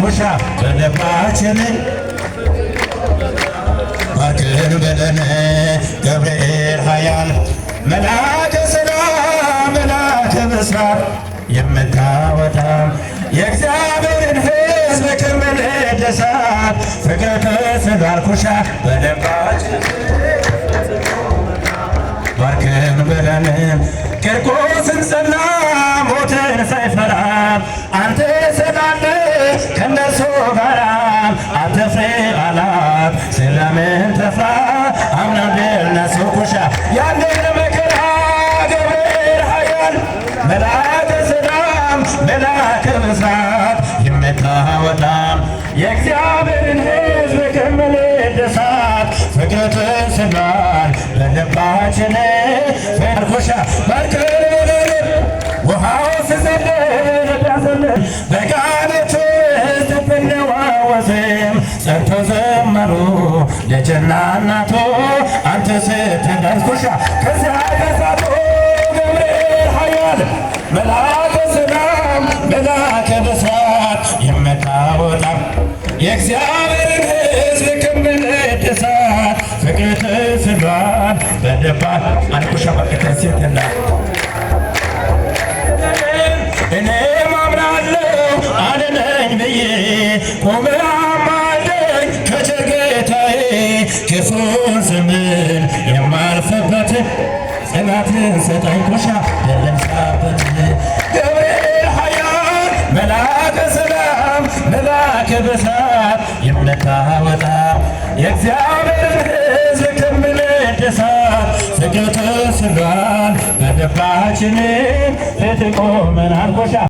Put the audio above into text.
አንኩሻ በልባችን ባርክን በለን ገብርኤል ኃያል መልአከ ሰላም መልአከ ብስራት የምታወጣ የእግዚአብሔርን ሕዝብ ከመለደሳት ፍቅረ ተስሏልኩሻ በልባችን ባርክን በለን ቂርቆስን ጸና ሞትን ሳይፈራ አንተ ስላለ ከነሱ ጋራ አትፍሪ አላት ስለምን ተፍራ አምናን ነሱ ኩሻ ያንን መከራ ገብርኤል ኃያል መልአከ ሰላም መልአከ ብስራት የምታወጣ የእግዚአብሔርን ሕዝብ ከመለደሳት ፍቅረ ተስሏል በልባችን ፈርኩሻ ባርክን ውሃው ሲዘልል ቢያዘልል በቃልህ ውስጥ ብንዋወስም ጸንተው ዘመሩ ልጅና እናቱ አንተ ስትደርስኩሻ ከዚያ ገዛቱ ገብርኤል ኃያል መልአከ ሰላም መልአከ ብስራት የምታወጣ የእግዚአብሔርን ሕዝብ ከመለደሳት ፍቅር ተስሏል በልባችን አንኩሻ በቅተሴትና እኔም አምናለሁ አድነኝ ብዬ ቆመህ አማልደኝ ከቸርጌታዬ ክፉን ዘመን የማልፍበት ጽናትን ስጠኝ ኩሻ ልንሳበት ገብርኤል ኃያል መልአከ ሰላም መልአከ ብስራት የምታወጣ የእግዚአብሔርን ሕዝብ ከመለደሳት ፍቅር ተስሏል በልባችን ፊት ቆመናል ኩሻ